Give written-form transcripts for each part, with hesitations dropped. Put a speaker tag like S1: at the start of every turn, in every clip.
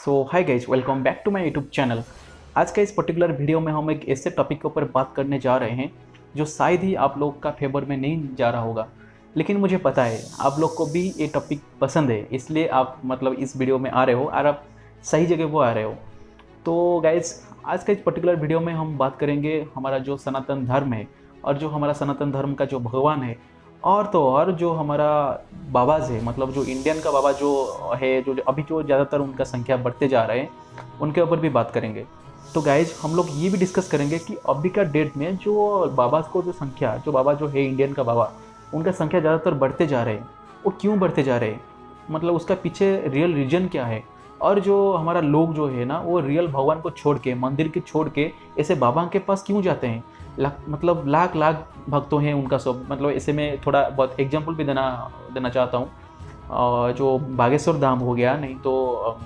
S1: So hi guys, welcome back to my YouTube channel. आज का इस पर्टिकुलर वीडियो में हम एक ऐसे टॉपिक के ऊपर बात करने जा रहे हैं जो शायद ही आप लोग का फेवर में नहीं जा रहा होगा, लेकिन मुझे पता है आप लोग को भी ये टॉपिक पसंद है, इसलिए आप इस वीडियो में आ रहे हो और आप सही जगह वो आ रहे हो। तो गाइज, आज का इस पर्टिकुलर वीडियो में हम बात करेंगे हमारा जो सनातन धर्म है और जो हमारा सनातन धर्म का जो भगवान है, और तो और जो हमारा बाबाज है, जो इंडियन का बाबा जो है, जो अभी जो ज़्यादातर उनका संख्या बढ़ते जा रहे हैं, उनके ऊपर भी बात करेंगे। तो गाइज, हम लोग ये भी डिस्कस करेंगे कि अभी का डेट में जो बाबा को जो बाबा जो है इंडियन का बाबा, उनका संख्या ज़्यादातर बढ़ते जा रहे हैं। वो क्यों बढ़ते जा रहे हैं, उसका पीछे रियल रीजन क्या है। और जो हमारा लोग जो है ना, वो रियल भगवान को छोड़ के, मंदिर के छोड़ के ऐसे बाबा के पास क्यों जाते हैं। लाख लाख भक्तों हैं उनका सब। ऐसे में थोड़ा बहुत एग्जांपल भी देना चाहता हूँ। जो बागेश्वर धाम हो गया, नहीं तो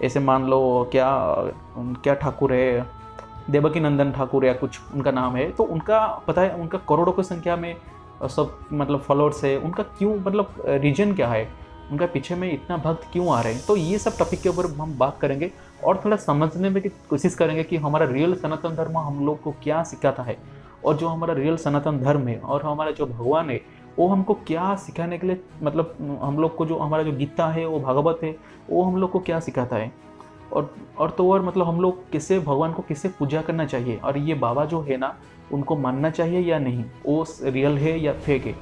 S1: ऐसे मान लो क्या ठाकुर है, देवकी नंदन ठाकुर या कुछ उनका नाम है, तो उनका पता है उनका करोड़ों की संख्या में सब फॉलोअर्स है। उनका क्यों, रीजन क्या है, उनका पीछे में इतना भक्त क्यों आ रहे हैं। तो ये सब टॉपिक के ऊपर हम बात करेंगे और थोड़ा समझने में की कोशिश करेंगे कि हमारा रियल सनातन धर्म हम लोग को क्या सिखाता है, और जो हमारा रियल सनातन धर्म है और हमारा जो भगवान है वो हमको क्या सिखाने के लिए, हम लोग को जो हमारा जो गीता है, वो भागवत है, वो हम लोग को क्या सिखाता है। और तो और हम लोग कैसे भगवान को कैसे पूजा करना चाहिए, और ये बाबा जो है ना, उनको मानना चाहिए या नहीं, वो रियल है या फेक है,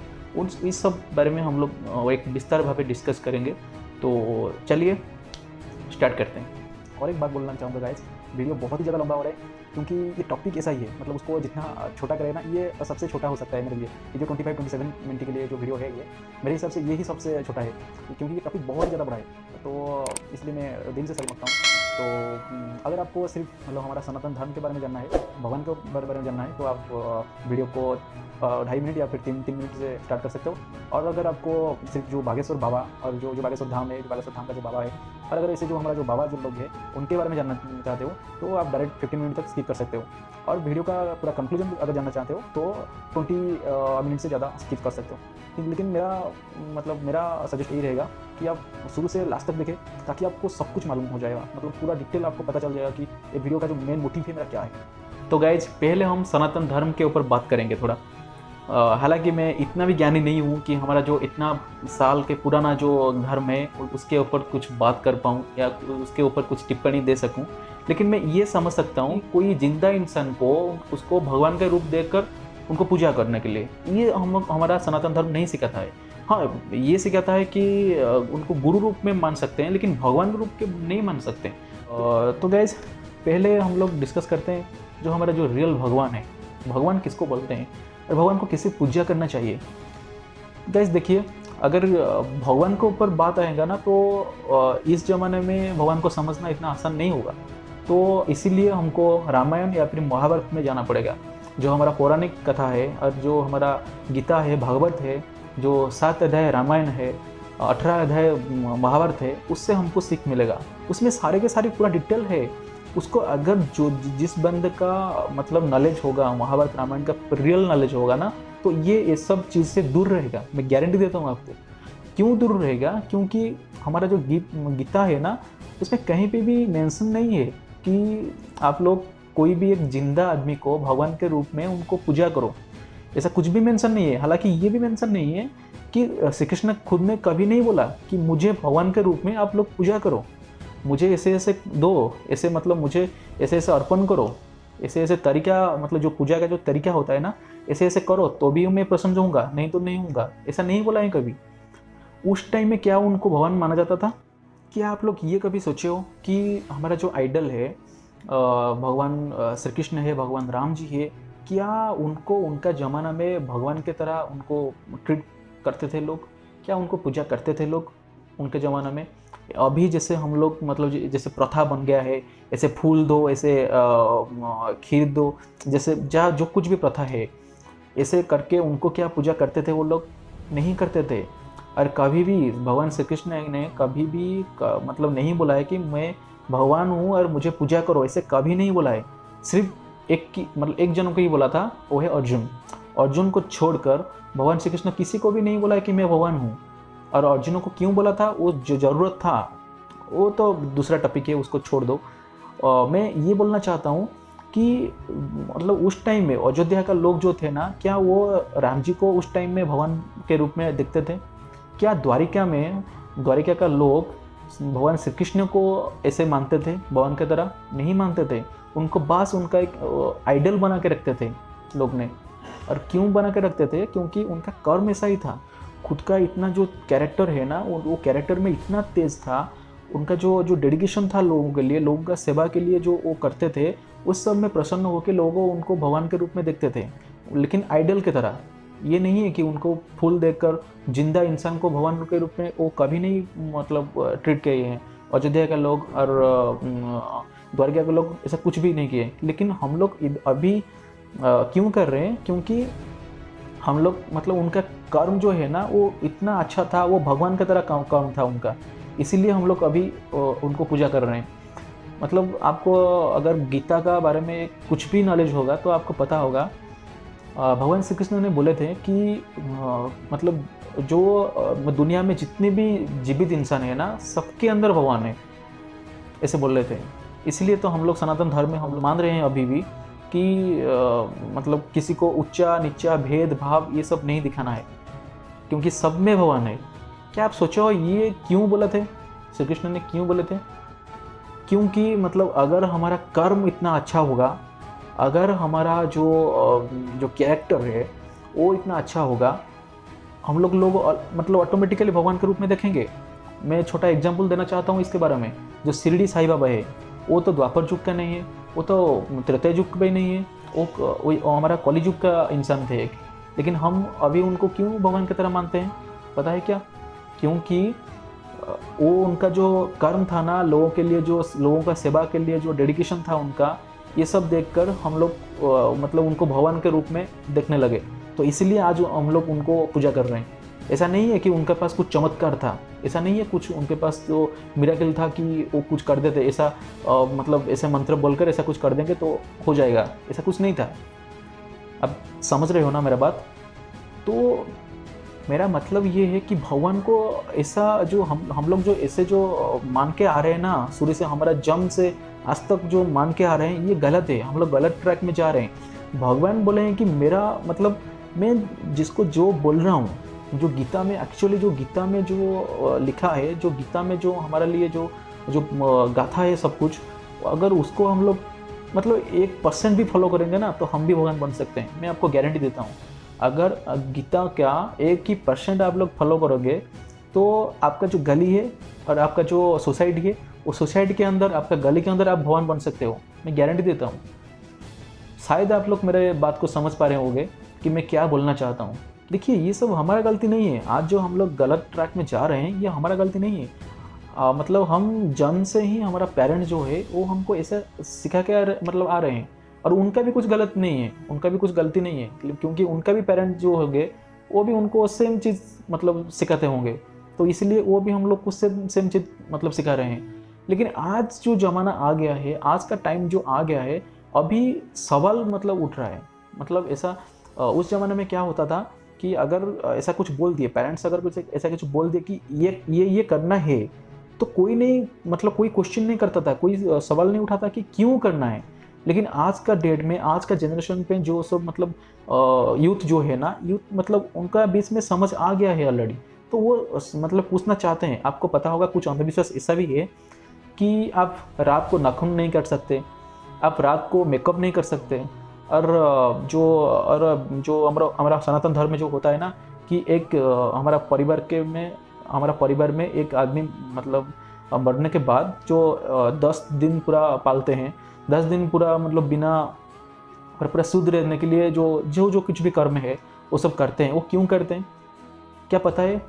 S1: इस सब बारे में हम लोग एक विस्तार भावे डिस्कस करेंगे। तो चलिए स्टार्ट करते हैं।
S2: और एक बात बोलना चाहूँगा गाइस, वीडियो बहुत ही ज़्यादा लंबा हो रहा है क्योंकि ये टॉपिक ऐसा ही है, उसको जितना छोटा करें ना, ये सबसे छोटा हो सकता है मेरे लिए। ये जो 25-27 मिनट के लिए जो वीडियो है, ये मेरे हिसाब से यही सबसे छोटा है, क्योंकि ये टॉपिक बहुत ज़्यादा बड़ा है। तो इसलिए मैं दिल से सही मांगता हूँ। तो अगर आपको सिर्फ हमारा सनातन धर्म के बारे में जानना है, भगवान के बारे में जानना है, तो आप वीडियो को 2.5 मिनट या फिर 3 मिनट से स्टार्ट कर सकते हो। और अगर आपको सिर्फ जो बागेश्वर बाबा और जो बागेश्वर धाम है, जो बागेश्वर धाम का जो बाबा है, और अगर ऐसे जो हमारा जो बाबा जो लोग हैं उनके बारे में जानना चाहते हो, तो आप डायरेक्ट 15 मिनट तक स्किप कर सकते हो। और वीडियो का पूरा कंक्लूजन अगर जानना चाहते हो तो 20 मिनट से ज़्यादा स्किप कर सकते हो। लेकिन मेरा सजेस्ट यही रहेगा कि आप शुरू से लास्ट तक देखें, ताकि आपको सब कुछ मालूम हो जाएगा, पूरा डिटेल आपको पता चल जाएगा कि ये वीडियो का जो मेन मोटिव है मेरा क्या है।
S1: तो गाइज, पहले हम सनातन धर्म के ऊपर बात करेंगे थोड़ा। हालांकि मैं इतना भी ज्ञानी नहीं हूँ कि हमारा जो इतना साल के पुराना जो धर्म है उसके ऊपर कुछ बात कर पाऊँ या उसके ऊपर कुछ टिप्पणी दे सकूँ, लेकिन मैं ये समझ सकता हूँ कोई जिंदा इंसान को उसको भगवान का रूप देकर उनको पूजा करने के लिए, ये हमारा सनातन धर्म नहीं सिखाता है। हाँ, ये सिखाता है कि उनको गुरु रूप में मान सकते हैं, लेकिन भगवान रूप के नहीं मान सकते। तो गाइज, पहले हम लोग डिस्कस करते हैं जो हमारा जो रियल भगवान है, भगवान किसको बोलते हैं और भगवान को कैसे पूजा करना चाहिए। गाइस देखिए, अगर भगवान के ऊपर बात आएगा ना, तो इस ज़माने में भगवान को समझना इतना आसान नहीं होगा। तो इसीलिए हमको रामायण या फिर महाभारत में जाना पड़ेगा, जो हमारा पौराणिक कथा है, और जो हमारा गीता है, भागवत है, जो 7 अध्याय रामायण है, 18 अध्याय महाभारत है, उससे हमको सीख मिलेगा। उसमें सारे के सारे पूरा डिटेल है। उसको अगर जिस बंद का नॉलेज होगा, महाभारत रामायण का रियल नॉलेज होगा ना, तो ये सब चीज़ से दूर रहेगा। मैं गारंटी देता हूँ आपको। क्यों दूर रहेगा? क्योंकि हमारा जो गीता है ना, उसमें कहीं पे भी मेंशन नहीं है कि आप लोग कोई भी एक जिंदा आदमी को भगवान के रूप में उनको पूजा करो, ऐसा कुछ भी मेंशन नहीं है। हालांकि ये भी मेंशन नहीं है कि श्री कृष्ण खुद ने कभी नहीं बोला कि मुझे भगवान के रूप में आप लोग पूजा करो, मुझे ऐसे ऐसे दो, ऐसे मुझे ऐसे ऐसे अर्पण करो, ऐसे ऐसे तरीका, जो पूजा का जो तरीका होता है ना, ऐसे ऐसे करो तो भी मैं प्रसन्न होऊंगा, नहीं तो नहीं होऊंगा, ऐसा नहीं बोला है कभी। उस टाइम में क्या उनको भगवान माना जाता था? क्या आप लोग ये कभी सोचे हो कि हमारा जो आइडल है, भगवान श्री कृष्ण है, भगवान राम जी है, क्या उनको उनका ज़माना में भगवान के तरह उनको ट्रीट करते थे लोग? क्या उनको पूजा करते थे लोग उनके ज़माना में? अभी जैसे हम लोग जैसे प्रथा बन गया है, ऐसे फूल दो, ऐसे खीर दो, जैसे जो कुछ भी प्रथा है, ऐसे करके उनको क्या पूजा करते थे वो लोग? नहीं करते थे। और कभी भी भगवान श्री कृष्ण ने कभी भी नहीं बोला है कि मैं भगवान हूँ और मुझे पूजा करो, ऐसे कभी नहीं बोला है। सिर्फ एक जन को ही बोला था, वो है अर्जुन। अर्जुन को छोड़कर भगवान श्री कृष्ण किसी को भी नहीं बोला है कि मैं भगवान हूँ। और अर्जुन को क्यों बोला था? वो जो ज़रूरत था वो तो दूसरा टॉपिक है, उसको छोड़ दो। मैं ये बोलना चाहता हूँ कि मतलब उस टाइम में अयोध्या का लोग जो थे ना, क्या वो राम जी को उस टाइम में भगवान के रूप में देखते थे? क्या द्वारिका का लोग भगवान श्री कृष्ण को ऐसे मानते थे? भगवान की तरह नहीं मानते थे। उनको बस उनका एक आइडल बना के रखते थे लोग ने। और क्यों बना के रखते थे? क्योंकि उनका कर्म ऐसा ही था। खुद का इतना जो कैरेक्टर है ना, वो कैरेक्टर में इतना तेज था। उनका जो डेडिकेशन था लोगों के लिए, लोगों का सेवा के लिए जो वो करते थे, उस सब में प्रसन्न होकर लोगों उनको भगवान के रूप में देखते थे, लेकिन आइडल की तरह। ये नहीं है कि उनको फूल देखकर जिंदा इंसान को भगवान के रूप में वो कभी नहीं मतलब ट्रीट किए हैं अयोध्या के लोग और द्वारका के लोग, ऐसा कुछ भी नहीं किए। लेकिन हम लोग अभी क्यों कर रहे हैं? क्योंकि हम लोग मतलब उनका कर्म जो है ना, वो इतना अच्छा था, वो भगवान की तरह कर्म था उनका, इसीलिए हम लोग अभी उनको पूजा कर रहे हैं। मतलब आपको अगर गीता का बारे में कुछ भी नॉलेज होगा तो आपको पता होगा, भगवान श्री कृष्ण ने बोले थे कि मतलब जो दुनिया में जितने भी जीवित इंसान है ना, सबके अंदर भगवान है, ऐसे बोल रहे थे। इसलिए तो हम लोग सनातन धर्म में हम लोग मान रहे हैं अभी भी कि मतलब किसी को ऊंचा नीचा भेदभाव ये सब नहीं दिखाना है, क्योंकि सब में भगवान है। क्या आप सोचो ये क्यों बोले थे? श्री कृष्ण ने क्यों बोले थे? क्योंकि मतलब अगर हमारा कर्म इतना अच्छा होगा, अगर हमारा जो कैरेक्टर है वो इतना अच्छा होगा, हम लोग मतलब ऑटोमेटिकली भगवान के रूप में देखेंगे। मैं छोटा एग्जांपल देना चाहता हूँ इसके बारे में। जो शिरडी साईं बाबा है, वो तो द्वापर युग का नहीं है, वो तो त्रेता युग का भी नहीं है, वो हमारा कली युग का इंसान थे। लेकिन हम अभी उनको क्यों भगवान की तरह मानते हैं? पता है क्या? क्योंकि वो उनका जो कर्म था ना, लोगों के लिए, जो लोगों का सेवा के लिए जो डेडिकेशन था उनका, ये सब देखकर हम लोग मतलब उनको भगवान के रूप में देखने लगे। तो इसलिए आज हम लोग उनको पूजा कर रहे हैं। ऐसा नहीं है कि उनके पास कुछ चमत्कार था, ऐसा नहीं है कुछ उनके पास जो मिरेकल था कि वो कुछ कर देते, ऐसा मतलब ऐसे मंत्र बोलकर ऐसा कुछ कर देंगे तो हो जाएगा, ऐसा कुछ नहीं था। अब समझ रहे हो ना मेरा बात? तो मेरा मतलब ये है कि भगवान को ऐसा जो हम लोग जो ऐसे जो मान के आ रहे हैं ना, शुरू से हमारा जन्म से आज तक जो मान के आ रहे हैं, ये गलत है। हम लोग गलत ट्रैक में जा रहे हैं। भगवान बोले हैं कि मेरा मतलब मैं जिसको जो बोल रहा हूँ, जो गीता में एक्चुअली जो गीता में जो लिखा है, जो गीता में जो हमारे लिए जो गाथा है सब कुछ, अगर उसको हम लोग मतलब 1% भी फॉलो करेंगे ना, तो हम भी भगवान बन सकते हैं। मैं आपको गारंटी देता हूँ। अगर गीता क्या 1% आप लोग फॉलो करोगे, तो आपका जो गली है और आपका जो सोसाइटी है, वो सोसाइटी के अंदर, आपका गली के अंदर आप भगवान बन सकते हो। मैं गारंटी देता हूँ। शायद आप लोग मेरे बात को समझ पा रहे होंगे कि मैं क्या बोलना चाहता हूँ। देखिए, ये सब हमारा गलती नहीं है। आज जो हम लोग गलत ट्रैक में जा रहे हैं, ये हमारा गलती नहीं है। मतलब हम जन्म से ही हमारा पेरेंट जो है वो हमको ऐसा सिखा के मतलब आ रहे हैं, और उनका भी कुछ गलत नहीं है, उनका भी कुछ गलती नहीं है, क्योंकि उनका भी पेरेंट जो होंगे वो भी उनको सेम चीज़ मतलब सिखाते होंगे, तो इसलिए वो भी हम लोग को सेम चीज़ मतलब सिखा रहे हैं। लेकिन आज जो ज़माना आ गया है, आज का टाइम जो आ गया है, अभी सवाल मतलब उठ रहा है। मतलब ऐसा उस ज़माने में क्या होता था कि अगर ऐसा कुछ बोल दिए, पेरेंट्स अगर कुछ ऐसा कुछ बोल दिए कि ये करना है, तो कोई नहीं मतलब कोई क्वेश्चन नहीं करता था, कोई सवाल नहीं उठाता कि क्यों करना है। लेकिन आज का डेट में, आज का जनरेशन पे जो सब मतलब यूथ जो है ना, यूथ मतलब उनका बीच में समझ आ गया है ऑलरेडी, तो वो मतलब पूछना चाहते हैं। आपको पता होगा कुछ अंधविश्वास ऐसा भी है कि आप रात को नाखून नहीं काट सकते, आप रात को मेकअप नहीं कर सकते, और जो हमारा सनातन धर्म में जो होता है ना कि एक हमारा परिवार में एक आदमी मतलब मरने के बाद जो 10 दिन पूरा पालते हैं, 10 दिन पूरा मतलब बिना और पूरा शुद्ध रहने के लिए जो कुछ भी कर्म है वो सब करते हैं। वो क्यों करते हैं क्या पता है?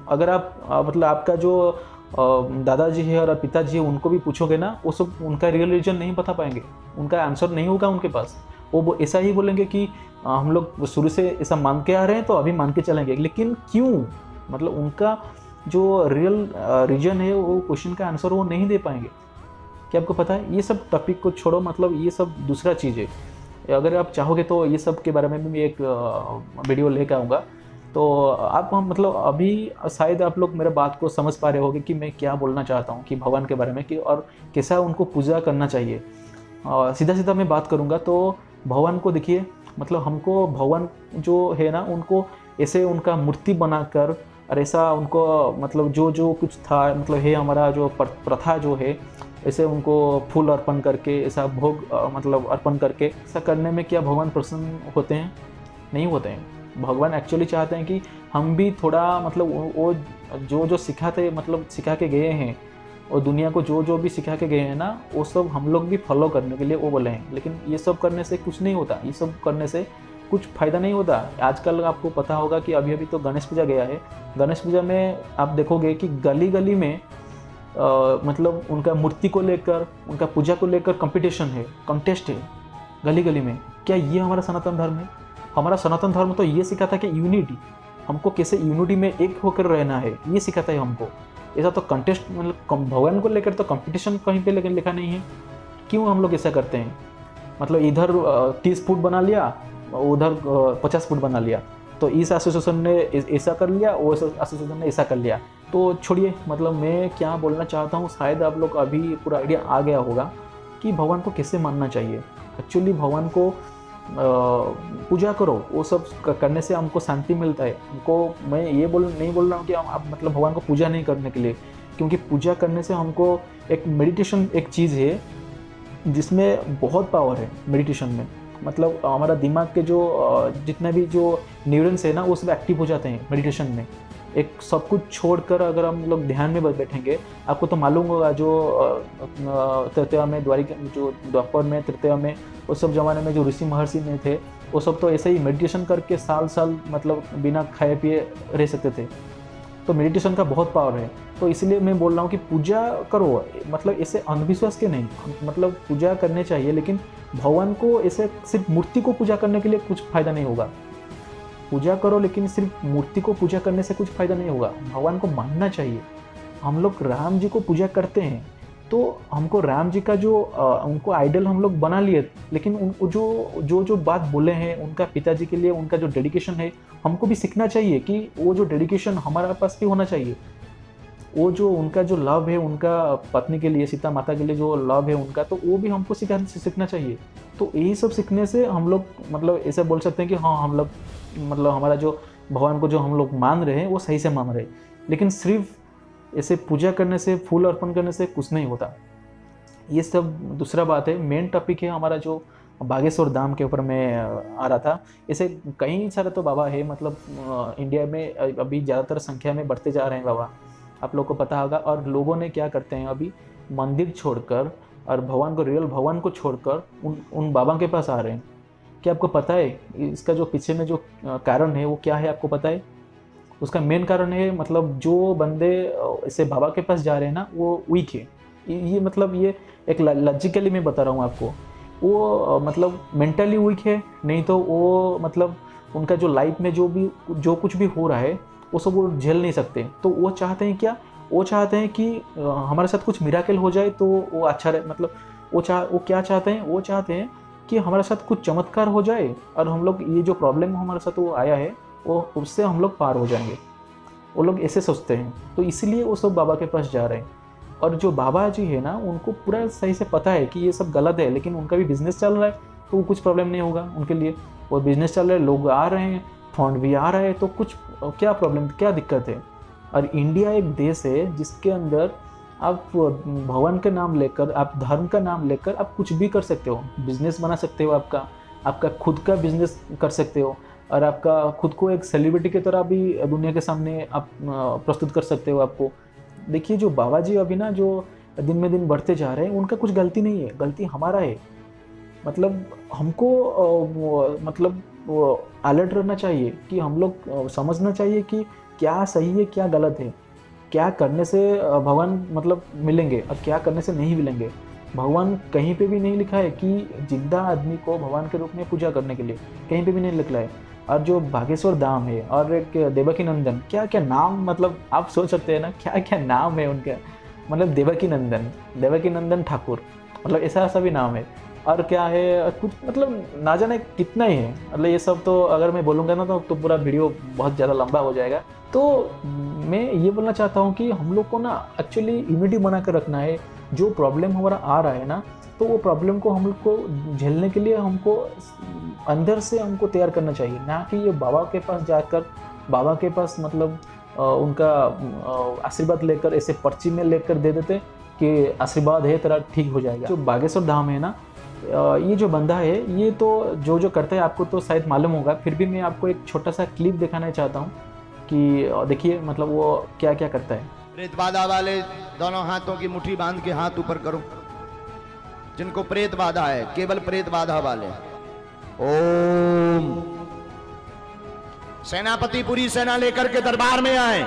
S1: अगर आप मतलब आपका जो दादाजी है और पिताजी है, उनको भी पूछोगे ना, वो सब उनका रियल रीजन नहीं बता पाएंगे, उनका आंसर नहीं होगा उनके पास। वो ऐसा ही बोलेंगे कि हम लोग शुरू से ऐसा मान के आ रहे हैं तो अभी मान के चलेंगे। लेकिन क्यों? मतलब उनका जो रियल रीजन है, वो क्वेश्चन का आंसर वो नहीं दे पाएंगे। क्या आपको पता है? ये सब टॉपिक को छोड़ो, मतलब ये सब दूसरा चीज़ है। अगर आप चाहोगे तो ये सब के बारे में भी मैं एक वीडियो लेकर आऊँगा। तो आप हम मतलब अभी शायद आप लोग मेरे बात को समझ पा रहे होगे कि मैं क्या बोलना चाहता हूँ कि भगवान के बारे में कि और कैसा उनको पूजा करना चाहिए। सीधा सीधा मैं बात करूँगा तो भगवान को देखिए, मतलब हमको भगवान जो है ना उनको ऐसे उनका मूर्ति बनाकर और ऐसा उनको मतलब जो जो कुछ था मतलब है हमारा जो प्रथा जो है, ऐसे उनको फूल अर्पण करके ऐसा भोग मतलब अर्पण करके ऐसा करने में क्या भगवान प्रसन्न होते हैं? नहीं होते हैं। भगवान एक्चुअली चाहते हैं कि हम भी थोड़ा मतलब वो जो जो सिखाते मतलब सिखा के गए हैं और दुनिया को जो जो भी सिखा के गए हैं ना, वो सब हम लोग भी फॉलो करने के लिए वो बोले हैं। लेकिन ये सब करने से कुछ नहीं होता, ये सब करने से कुछ फ़ायदा नहीं होता। आजकल आपको पता होगा कि अभी अभी तो गणेश पूजा गया है। गणेश पूजा में आप देखोगे कि गली गली में मतलब उनका मूर्ति को लेकर, उनका पूजा को लेकर कंपटीशन है, कंटेस्ट है गली गली में। क्या ये हमारा सनातन धर्म है? हमारा सनातन धर्म तो ये सिखाता कि यूनिटी, हमको कैसे यूनिटी में एक होकर रहना है, ये सिखाता है हमको। ऐसा तो कंटेस्ट मतलब भगवान को लेकर तो कंपटीशन कहीं पे लेकिन लिखा नहीं है। क्यों हम लोग ऐसा करते हैं? मतलब इधर 30 फुट बना लिया, उधर 50 फुट बना लिया, तो इस एसोसिएशन ने ऐसा कर लिया, वो एसोसिएशन ने ऐसा कर लिया। तो छोड़िए, मतलब मैं क्या बोलना चाहता हूँ, शायद आप लोग अभी पूरा आइडिया आ गया होगा कि भगवान को कैसे मानना चाहिए। एक्चुअली भगवान को पूजा करो, वो सब करने से हमको शांति मिलता है। हमको मैं ये नहीं बोल रहा हूँ कि आप मतलब भगवान को पूजा नहीं करने के लिए, क्योंकि पूजा करने से हमको एक मेडिटेशन एक चीज़ है जिसमें बहुत पावर है मेडिटेशन में। मतलब हमारा दिमाग के जो जितने भी जो न्यूरॉन्स है ना, वो सब एक्टिव हो जाते हैं मेडिटेशन में। एक सब कुछ छोड़कर अगर हम लोग ध्यान में बैठेंगे, आपको तो मालूम होगा जो त्रेता में जो द्वापर में त्रेता में उस सब ज़माने में जो ऋषि महर्षि में थे, वो सब तो ऐसे ही मेडिटेशन करके साल साल मतलब बिना खाए पिए रह सकते थे। तो मेडिटेशन का बहुत पावर है। तो इसलिए मैं बोल रहा हूँ कि पूजा करो, मतलब ऐसे अंधविश्वास के नहीं, मतलब पूजा करने चाहिए, लेकिन भगवान को ऐसे सिर्फ मूर्ति को पूजा करने के लिए कुछ फ़ायदा नहीं होगा। पूजा करो, लेकिन सिर्फ मूर्ति को पूजा करने से कुछ फ़ायदा नहीं होगा। भगवान को मानना चाहिए। हम लोग राम जी को पूजा करते हैं, तो हमको राम जी का जो उनको आइडल हम लोग बना लिए, लेकिन उनको जो बात बोले हैं उनका पिताजी के लिए, उनका जो डेडिकेशन है, हमको भी सीखना चाहिए कि वो जो डेडिकेशन हमारे पास भी होना चाहिए। वो जो उनका जो लव है उनका पत्नी के लिए, सीता माता के लिए जो लव है उनका, तो वो भी हमको सीखना चाहिए। तो यही सब सीखने से हम लोग मतलब ऐसे बोल सकते हैं कि हाँ, हम लोग मतलब हमारा जो भगवान को जो हम लोग मान रहे हैं वो सही से मान रहे हैं। लेकिन सिर्फ ऐसे पूजा करने से, फूल अर्पण करने से कुछ नहीं होता। ये सब दूसरा बात है। मेन टॉपिक है हमारा जो बागेश्वर धाम के ऊपर मैं आ रहा था। ऐसे कई सारे तो बाबा है, मतलब इंडिया में अभी ज़्यादातर संख्या में बढ़ते जा रहे हैं बाबा, आप लोग को पता होगा। और लोगों ने क्या करते हैं, अभी मंदिर छोड़कर और भगवान को, रियल भगवान को छोड़कर उन बाबा के पास आ रहे हैं। क्या आपको पता है इसका जो पीछे में जो कारण है वो क्या है? आपको पता है? उसका मेन कारण है मतलब जो बंदे ऐसे बाबा के पास जा रहे हैं ना, वो वीक है। ये मतलब ये एक लॉजिकली मैं बता रहा हूँ आपको। वो मतलब मेंटली वीक है, नहीं तो वो मतलब उनका जो लाइफ में जो कुछ भी हो रहा है वो सब वो झेल नहीं सकते। तो वो चाहते हैं क्या? वो चाहते हैं कि हमारे साथ कुछ मिराकल हो जाए तो वो अच्छा रहे। मतलब वो क्या चाहते हैं? वो चाहते हैं कि हमारे साथ कुछ चमत्कार हो जाए और हम लोग ये जो प्रॉब्लम हमारे साथ वो आया है वो उससे हम लोग पार हो जाएंगे। वो लोग ऐसे सोचते हैं, तो इसलिए वो सब बाबा के पास जा रहे हैं। और जो बाबा जी है ना, उनको पूरा सही से पता है कि ये सब गलत है, लेकिन उनका भी बिजनेस चल रहा है तो कुछ प्रॉब्लम नहीं होगा उनके लिए। वो बिजनेस चल रहा है, लोग आ रहे हैं, फंड भी आ रहा है, तो कुछ क्या प्रॉब्लम, क्या दिक्कत है? और इंडिया एक देश है जिसके अंदर आप भगवान का नाम लेकर, आप धर्म का नाम लेकर आप कुछ भी कर सकते हो। बिजनेस बना सकते हो, आपका खुद का बिजनेस कर सकते हो, और आपका खुद को एक सेलिब्रिटी की तरह भी दुनिया के सामने आप प्रस्तुत कर सकते हो आपको। देखिए जो बाबा जी अभी ना जो दिन में दिन बढ़ते जा रहे हैं, उनका कुछ गलती नहीं है, गलती हमारा है। मतलब हमको मतलब अलर्ट रहना चाहिए कि हम लोग समझना चाहिए कि क्या सही है क्या गलत है, क्या करने से भगवान मतलब मिलेंगे और क्या करने से नहीं मिलेंगे। भगवान कहीं पे भी नहीं लिखा है कि जिंदा आदमी को भगवान के रूप में पूजा करने के लिए, कहीं पे भी नहीं लिखा है। और जो बागेश्वर धाम है और एक देवकी नंदन, क्या क्या नाम, मतलब आप सोच सकते हैं ना क्या क्या नाम है उनके। मतलब देवकी नंदन ठाकुर, मतलब ऐसा भी नाम है। और क्या है कुछ, मतलब ना जाने कितना ही है। मतलब ये सब तो अगर मैं बोलूँगा ना तो पूरा वीडियो बहुत ज़्यादा लंबा हो जाएगा। तो मैं ये बोलना चाहता हूँ कि हम लोग को ना एक्चुअली यूनिटी बना कर रखना है। जो प्रॉब्लम हमारा आ रहा है ना, तो वो प्रॉब्लम को हम लोग को झेलने के लिए हमको अंदर से हमको तैयार करना चाहिए, ना कि ये बाबा के पास जाकर बाबा के पास मतलब उनका आशीर्वाद लेकर ऐसे पर्ची में लेकर दे देते कि आशीर्वाद है तेरा ठीक हो जाएगा। जो बागेश्वर धाम है ना, ये जो बंदा है ये तो जो जो करता है आपको तो शायद मालूम होगा, फिर भी मैं आपको एक छोटा सा क्लिप दिखाना चाहता हूँ कि देखिए मतलब वो क्या क्या करता है।
S3: प्रेत बाधा वाले दोनों हाथों की मुट्ठी बांध के हाथ ऊपर करो। जिनको प्रेत बाधा है, केवल प्रेत बाधा वाले। ओम। सेनापति पूरी सेना लेकर के दरबार में आए।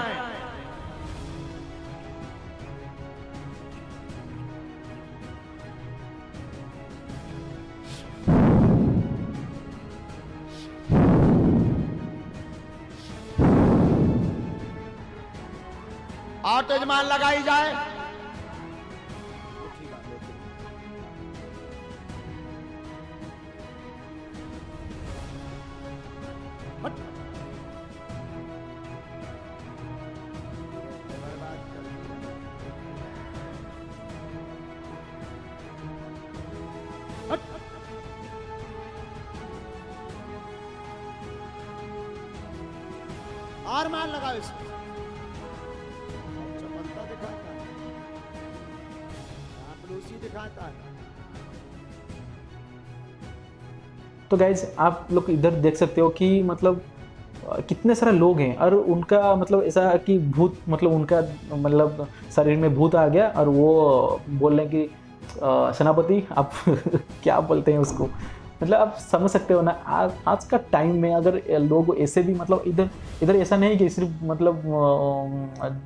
S3: और तेजमान लगाई जाए। और मार लगाओ इसमें। चपलता दिखाता है, चापलूसी दिखाता है।
S1: तो गाइज आप लोग इधर देख सकते हो कि मतलब कितने सारे लोग हैं और उनका मतलब ऐसा कि भूत मतलब उनका मतलब शरीर में भूत आ गया और वो बोल रहे हैं कि सेनापति आप क्या बोलते हैं उसको, मतलब आप समझ सकते हो ना। आज का टाइम में अगर लोग ऐसे भी मतलब इधर ऐसा नहीं कि सिर्फ मतलब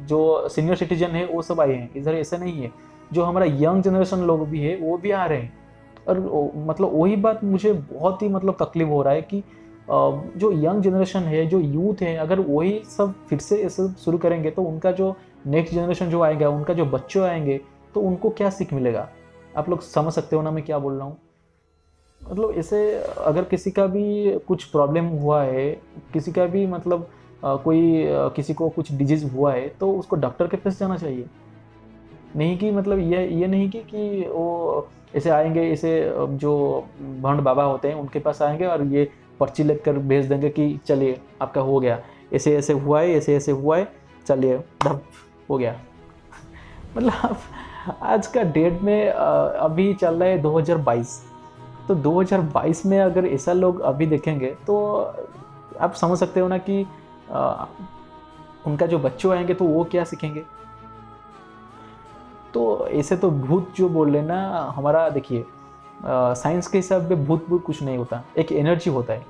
S1: जो सीनियर सिटीजन है वो सब आए हैं, इधर ऐसा नहीं है। जो हमारा यंग जनरेशन लोग भी है वो भी आ रहे हैं। और मतलब वही बात मुझे बहुत ही मतलब तकलीफ हो रहा है कि जो यंग जनरेशन है, जो यूथ है, अगर वही सब फिर से ये सब शुरू करेंगे तो उनका जो नेक्स्ट जनरेशन जो आएगा, उनका जो बच्चे आएंगे, तो उनको क्या सीख मिलेगा। आप लोग समझ सकते हो ना मैं क्या बोल रहा हूँ। मतलब ऐसे अगर किसी का भी कुछ प्रॉब्लम हुआ है, किसी का भी मतलब किसी को कुछ डिजीज़ हुआ है, तो उसको डॉक्टर के पास जाना चाहिए। नहीं कि मतलब ये नहीं कि वो ऐसे आएंगे, ऐसे जो भंड बाबा होते हैं उनके पास आएंगे और ये पर्ची लेकर भेज देंगे कि चलिए आपका हो गया, ऐसे ऐसे हुआ है, ऐसे ऐसे हुआ है, चलिए धप हो गया। मतलब आज का डेट में अभी चल रहा है 2022, तो 2022 में अगर ऐसा लोग अभी देखेंगे तो आप समझ सकते हो ना कि उनका जो बच्चे आएंगे तो वो क्या सीखेंगे। तो ऐसे तो भूत जो बोल रहे ना, हमारा देखिए साइंस के हिसाब से भूत कुछ नहीं होता, एक एनर्जी होता है।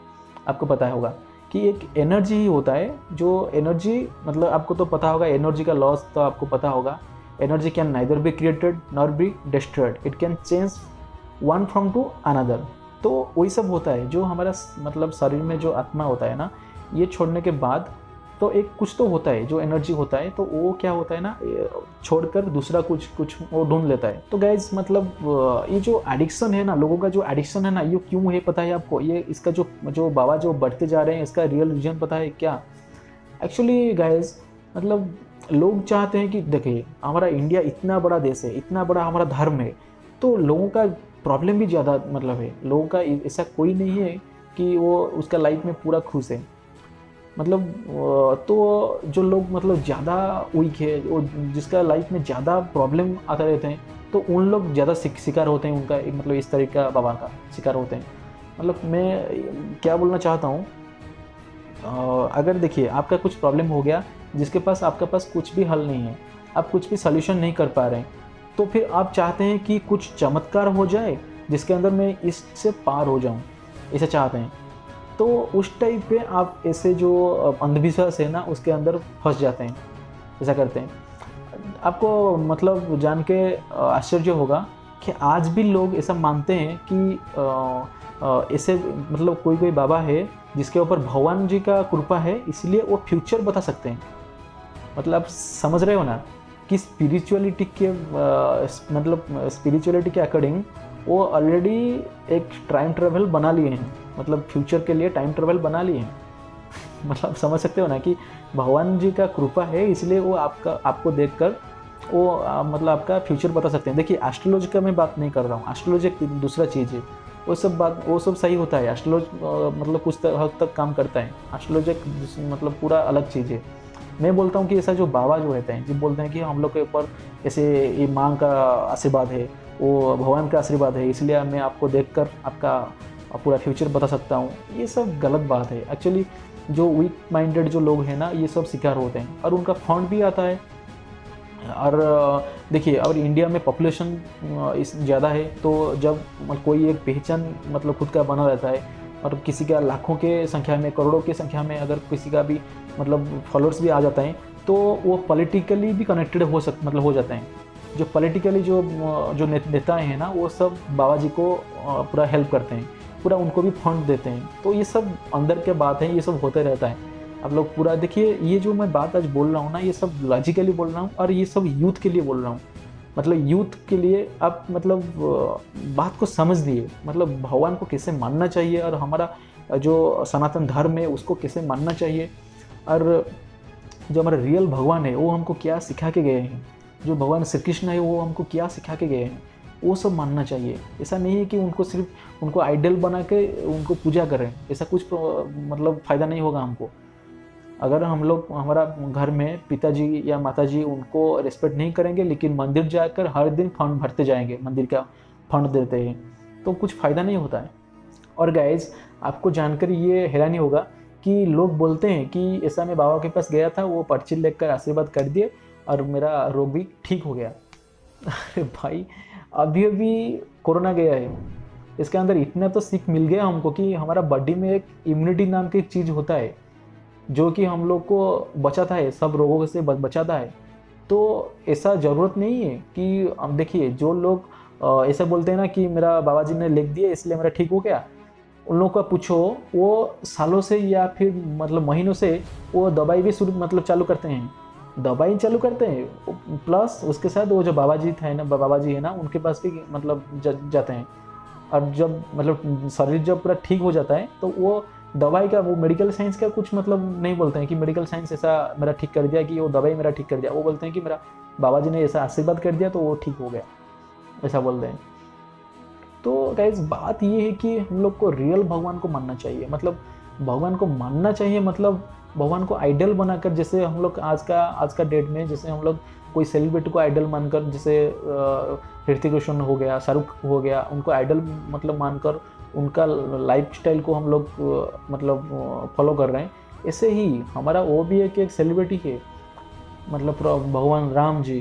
S1: आपको पता होगा कि एक एनर्जी ही होता है, जो एनर्जी मतलब आपको तो पता होगा, एनर्जी का लॉस तो आपको पता होगा। Energy can neither be created nor be destroyed, it can change one form to another. तो वही सब होता है जो हमारा मतलब शरीर में जो आत्मा होता है ना, ये छोड़ने के बाद तो एक कुछ तो होता है जो एनर्जी होता है, तो वो क्या होता है ना, छोड़कर दूसरा कुछ वो ढूंढ लेता है। तो गाइज मतलब ये जो एडिक्शन है ना, लोगों का जो एडिक्शन है ना, ये क्यों है पता है आपको? ये इसका जो बाबा जो बढ़ते जा रहे हैं, इसका रियल रीजन पता है क्या? एक्चुअली गाइज मतलब लोग चाहते हैं कि देखिए हमारा इंडिया इतना बड़ा देश है, इतना बड़ा हमारा धर्म है, तो लोगों का प्रॉब्लम भी ज़्यादा मतलब है। लोगों का ऐसा कोई नहीं है कि वो उसका लाइफ में पूरा खुश है। मतलब तो जो लोग मतलब ज़्यादा वीक है, वो जिसका लाइफ में ज़्यादा प्रॉब्लम आते रहते हैं, तो उन लोग ज़्यादा शिकार होते हैं, उनका मतलब इस तरीके का बाबा का शिकार होते हैं। मतलब मैं क्या बोलना चाहता हूँ, अगर देखिए आपका कुछ प्रॉब्लम हो गया जिसके पास आपके पास कुछ भी हल नहीं है, आप कुछ भी सॉल्यूशन नहीं कर पा रहे हैं, तो फिर आप चाहते हैं कि कुछ चमत्कार हो जाए जिसके अंदर मैं इससे पार हो जाऊं, ऐसा चाहते हैं। तो उस टाइप पे आप ऐसे जो अंधविश्वास है ना उसके अंदर फंस जाते हैं, ऐसा करते हैं। आपको मतलब जान के आश्चर्य होगा कि आज भी लोग ऐसा मानते हैं कि ऐसे मतलब कोई बाबा है जिसके ऊपर भगवान जी का कृपा है, इसलिए वो फ्यूचर बता सकते हैं। मतलब आप समझ रहे हो ना कि स्पिरिचुअलिटी के मतलब स्पिरिचुअलिटी के अकॉर्डिंग
S2: वो ऑलरेडी एक टाइम ट्रेवल बना लिए हैं, मतलब फ्यूचर के लिए टाइम ट्रेवल बना लिए हैं। मतलब समझ सकते हो ना कि भगवान जी का कृपा है, इसलिए वो आपको देखकर वो मतलब आपका फ्यूचर बता सकते हैं। देखिए एस्ट्रोलॉजी का मैं बात नहीं कर रहा हूँ, एस्ट्रोलॉजी एक दूसरा चीज़ है, वो सब सही होता है। एस्ट्रोलॉजी मतलब कुछ हद तक काम करता है, एस्ट्रोलॉजी मतलब पूरा अलग चीज़ है। मैं बोलता हूँ कि ऐसा जो बाबा जो रहते हैं, जो बोलते हैं कि हम लोग के ऊपर ऐसे ये माँ का आशीर्वाद है, वो भगवान का आशीर्वाद है, इसलिए मैं आपको देखकर आपका पूरा फ्यूचर बता सकता हूँ, ये सब गलत बात है। एक्चुअली जो वीक माइंडेड जो लोग हैं ना, ये सब शिकार होते हैं और उनका फंड भी आता है। और देखिए, और इंडिया में पॉपुलेशन इस ज़्यादा है, तो जब कोई एक पहचान मतलब खुद का बना रहता है और किसी का लाखों के संख्या में, करोड़ों की संख्या में अगर किसी का भी मतलब फॉलोअर्स भी आ जाता है, तो वो पॉलिटिकली भी कनेक्टेड हो जाते हैं। जो पॉलिटिकली जो नेता हैं ना, वो सब बाबा जी को पूरा हेल्प करते हैं, पूरा उनको भी फंड देते हैं। तो ये सब अंदर के बात है, ये सब होते रहता है। आप लोग पूरा देखिए, ये जो मैं बात आज बोल रहा हूँ ना, ये सब लॉजिकली बोल रहा हूँ और ये सब यूथ के लिए बोल रहा हूँ। मतलब यूथ के लिए आप मतलब बात को समझ लिए, मतलब भगवान को कैसे मानना चाहिए और हमारा जो सनातन धर्म है उसको कैसे मानना चाहिए, और जो हमारा रियल भगवान है वो हमको क्या सिखा के गए हैं, जो भगवान श्री कृष्ण है वो हमको क्या सिखा के गए हैं, वो सब मानना चाहिए। ऐसा नहीं है कि उनको सिर्फ उनको आइडल बना के उनको पूजा करें, ऐसा कुछ मतलब फ़ायदा नहीं होगा हमको। अगर हम लोग हमारा घर में पिताजी या माताजी उनको रिस्पेक्ट नहीं करेंगे, लेकिन मंदिर जाकर हर दिन फंड भरते जाएंगे, मंदिर का फंड देते हैं, तो कुछ फ़ायदा नहीं होता है। और गाइज, आपको जानकर ये हैरानी होगा कि लोग बोलते हैं कि ऐसा मैं बाबा के पास गया था, वो पर्ची लेकर आशीर्वाद कर दिए और मेरा रोग भी ठीक हो गया। अरे भाई, अभी अभी कोरोना गया है, इसके अंदर इतना तो सीख मिल गया हमको कि हमारा बॉडी में एक इम्यूनिटी नाम की चीज़ होता है जो कि हम लोग को बचाता है, सब रोगों से बचाता है। तो ऐसा ज़रूरत नहीं है कि अब देखिए, जो लोग ऐसा बोलते हैं ना कि मेरा बाबा जी ने लिख दिया इसलिए मेरा ठीक हो गया, उन लोगों का पूछो, वो सालों से या फिर मतलब महीनों से वो दवाई भी शुरू मतलब चालू करते हैं, दवाई चालू करते हैं, प्लस उसके साथ वो जो बाबा जी है ना, उनके पास भी मतलब जाते हैं। और जब मतलब शरीर जब पूरा ठीक हो जाता है, तो वो दवाई का, वो मेडिकल साइंस का कुछ मतलब नहीं बोलते हैं कि मेडिकल साइंस ऐसा मेरा ठीक कर दिया, कि वो दवाई मेरा ठीक कर दिया। वो बोलते हैं कि मेरा बाबा जी ने ऐसा आशीर्वाद कर दिया तो वो ठीक हो गया, ऐसा बोलते हैं। तो गाइस, बात ये है कि हम लोग को रियल भगवान को मानना चाहिए, मतलब भगवान को मानना चाहिए, मतलब भगवान को आइडल बनाकर, जैसे हम लोग आज का डेट में जैसे हम लोग कोई सेलिब्रिटी को आइडल मानकर, जैसे ऋतिक रोशन हो गया, शाहरुख हो गया, उनको आइडल मतलब मानकर उनका लाइफस्टाइल को हम लोग मतलब फॉलो कर रहे हैं। ऐसे ही हमारा वो भी एक सेलिब्रिटी है, मतलब भगवान राम जी,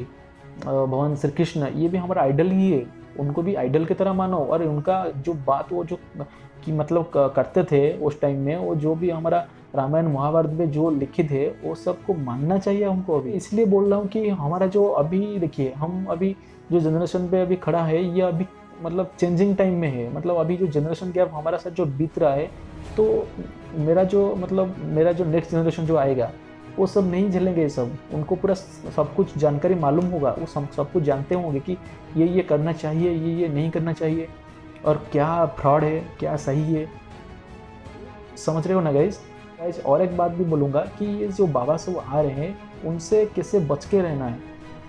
S2: भगवान श्री कृष्ण, ये भी हमारा आइडल ही है। उनको भी आइडल की तरह मानो, और उनका जो बात वो जो कि मतलब करते थे उस टाइम में, वो जो भी हमारा रामायण महाभारत में जो लिखित है वो सबको मानना चाहिए हमको। अभी इसलिए बोल रहा हूँ कि हमारा जो अभी देखिए, हम अभी जो जनरेशन पे अभी खड़ा है, ये अभी मतलब चेंजिंग टाइम में है। मतलब अभी जो जनरेशन गैप हमारा साथ जो बीत रहा है, तो मेरा जो नेक्स्ट जनरेशन जो आएगा, वो सब नहीं झेलेंगे ये सब। उनको पूरा सब कुछ जानकारी मालूम होगा, वो सब कुछ जानते होंगे कि ये करना चाहिए, ये नहीं करना चाहिए, और क्या फ्रॉड है, क्या सही है। समझ रहे हो ना गाइस? और एक बात भी बोलूँगा कि ये जो बाबा सब आ रहे हैं, उनसे कैसे बच के रहना है,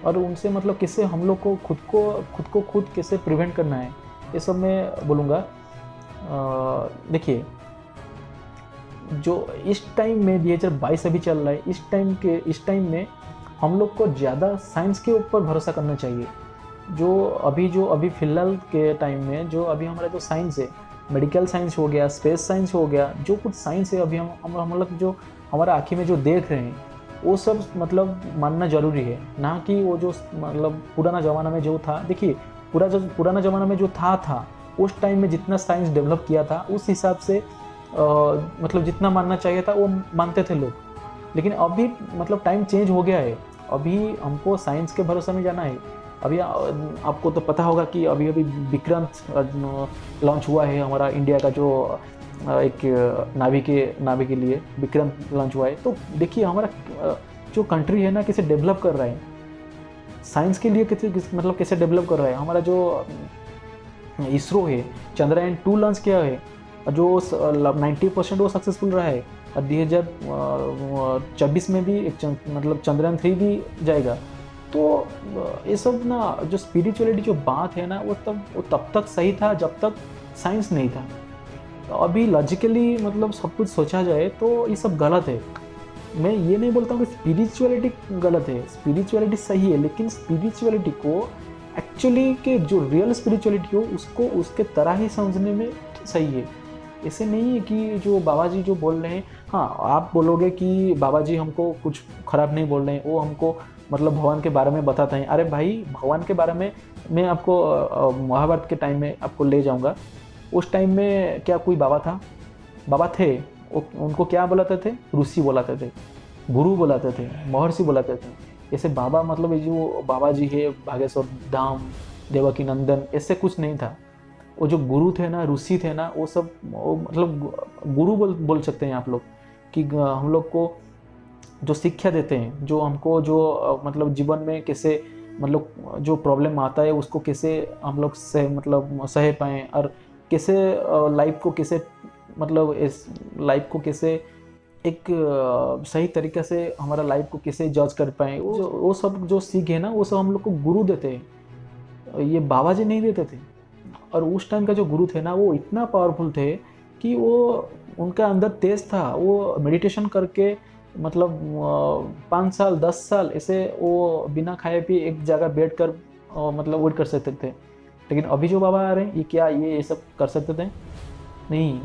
S2: और उनसे मतलब कैसे हम लोग को खुद कैसे प्रिवेंट करना है, ये सब मैं बोलूँगा। देखिए, जो इस टाइम में 2022 अभी चल रहा है, इस टाइम में हम लोग को ज़्यादा साइंस के ऊपर भरोसा करना चाहिए। जो अभी फ़िलहाल के टाइम में जो अभी हमारा जो साइंस है, मेडिकल साइंस हो गया, स्पेस साइंस हो गया, जो कुछ साइंस है अभी हम लोग जो हमारा आँखें में जो देख रहे हैं, वो सब मतलब मानना ज़रूरी है। ना कि वो जो मतलब पुराना ज़माना में जो था, देखिए पुराना ज़माना में जो था उस टाइम में जितना साइंस डेवलप किया था, उस हिसाब से मतलब जितना मानना चाहिए था वो मानते थे लोग। लेकिन अभी मतलब टाइम चेंज हो गया है, अभी हमको साइंस के भरोसे में जाना है। अभी आपको तो पता होगा कि अभी विक्रम लॉन्च हुआ है, हमारा इंडिया का जो एक नावी के लिए विक्रम लॉन्च हुआ है। तो देखिए, हमारा जो कंट्री है ना, कैसे डेवलप कर रहा है साइंस के लिए, कैसे डेवलप कर रहा है। हमारा जो इसरो है, चंद्रयान 2 लॉन्च किया है जो 90% वो सक्सेसफुल रहा है, और 2024 में भी मतलब चंद्रयान 3 भी जाएगा। तो ये सब ना जो स्पिरिचुअलिटी जो बात है ना वो तब तक सही था जब तक साइंस नहीं था। तो अभी लॉजिकली मतलब सब कुछ सोचा जाए तो ये सब गलत है। मैं ये नहीं बोलता हूँ कि स्पिरिचुअलिटी गलत है, स्पिरिचुअलिटी सही है, लेकिन स्पिरिचुअलिटी को एक्चुअली के जो रियल स्पिरिचुअलिटी हो उसको उसके तरह ही समझने में सही है। ऐसे नहीं है कि जो बाबा जी जो बोल रहे हैं, हाँ आप बोलोगे कि बाबा जी हमको कुछ खराब नहीं बोल रहे हैं, वो हमको मतलब भगवान के बारे में बताते हैं। अरे भाई भगवान के बारे में मैं आपको महाभारत के टाइम में आपको ले जाऊंगा। उस टाइम में क्या कोई बाबा था? बाबा थे, उनको क्या बुलाते थे? ऋषि बुलाते थे, गुरु बुलाते थे, महर्षि बुलाते थे। ऐसे बाबा मतलब ये जो बाबा जी है भागेश्वर धाम, देवकी नंदन, ऐसे कुछ नहीं था। वो जो गुरु थे ना, ऋषि थे ना, वो सब मतलब गुरु बोल सकते हैं आप लोग कि हम लोग को जो शिक्षा देते हैं, जो हमको जो मतलब जीवन में कैसे मतलब जो प्रॉब्लम आता है उसको कैसे हम लोग सह पाएँ, और कैसे लाइफ को कैसे मतलब इस लाइफ को कैसे एक सही तरीके से हमारा लाइफ को कैसे जज कर पाएँ, वो सब जो सीख है ना वो सब हम लोग को गुरु देते हैं, ये बाबा जी नहीं देते थे। और उस टाइम का जो गुरु थे ना वो इतना पावरफुल थे कि वो उनका अंदर तेज था। वो मेडिटेशन करके मतलब 5 साल 10 साल ऐसे वो बिना खाए पिए एक जगह बैठ कर मतलब वेट कर सकते थे। लेकिन अभी जो बाबा आ रहे हैं ये क्या ये सब कर सकते थे? नहीं।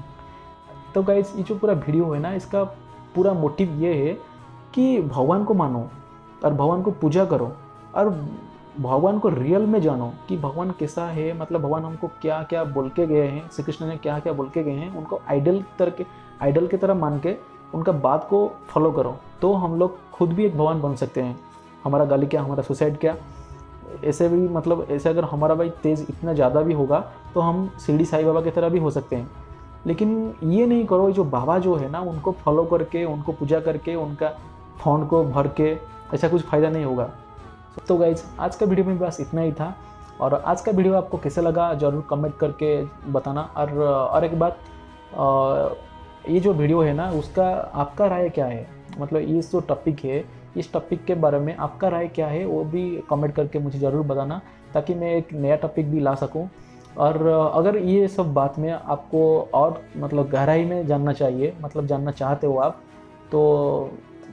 S2: तो गाइस ये जो पूरा वीडियो है ना इसका पूरा मोटिव ये है कि भगवान को मानो और भगवान को पूजा करो और भगवान को रियल में जानो कि भगवान कैसा है, मतलब भगवान हमको क्या क्या बोल के गए हैं, श्री कृष्ण ने क्या क्या बोल के गए हैं, उनको आइडल की तरह मान के उनका बात को फॉलो करो। तो हम लोग खुद भी एक भगवान बन सकते हैं। हमारा गली क्या, हमारा सुसाइड क्या, ऐसे भी मतलब ऐसे अगर हमारा भाई तेज़ इतना ज़्यादा भी होगा तो हम शिरडी साईं बाबा की तरह भी हो सकते हैं। लेकिन ये नहीं करो जो बाबा जो है ना उनको फॉलो करके, उनको पूजा करके, उनका फंड को भर के, ऐसा कुछ फ़ायदा नहीं होगा। तो गाइज आज का वीडियो में बस इतना ही था, और आज का वीडियो आपको कैसा लगा ज़रूर कमेंट करके बताना। और एक बात, ये जो वीडियो है ना उसका आपका राय क्या है, मतलब ये जो टॉपिक है इस टॉपिक के बारे में आपका राय क्या है वो भी कमेंट करके मुझे ज़रूर बताना, ताकि मैं एक नया टॉपिक भी ला सकूं। और अगर ये सब बात में आपको और मतलब गहराई में जानना चाहिए, मतलब जानना चाहते हो आप, तो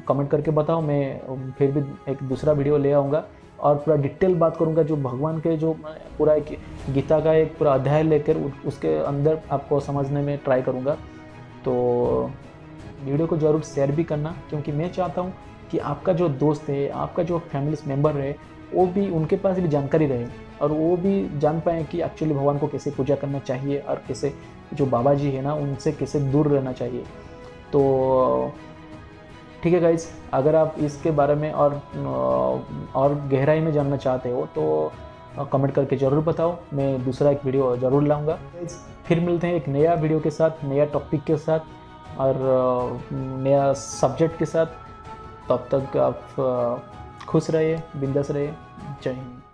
S2: कमेंट करके बताओ। मैं फिर भी एक दूसरा वीडियो ले आऊँगा और पूरा डिटेल बात करूँगा, जो भगवान के जो पूरा एक गीता का एक पूरा अध्याय लेकर उसके अंदर आपको समझने में ट्राई करूँगा। तो वीडियो को ज़रूर शेयर भी करना, क्योंकि मैं चाहता हूँ कि आपका जो दोस्त है, आपका जो फैमिली मेम्बर है, वो भी उनके पास भी जानकारी रहे और वो भी जान पाएँ कि एक्चुअली भगवान को कैसे पूजा करना चाहिए और कैसे जो बाबा जी है ना उनसे कैसे दूर रहना चाहिए। तो ठीक है गाइज, अगर आप इसके बारे में और गहराई में जानना चाहते हो तो कमेंट करके ज़रूर बताओ। मैं दूसरा एक वीडियो ज़रूर लाऊंगा। फिर मिलते हैं एक नया वीडियो के साथ, नया टॉपिक के साथ और नया सब्जेक्ट के साथ। तब तक आप खुश रहिए, बिंदास रहिए। जय हिंद।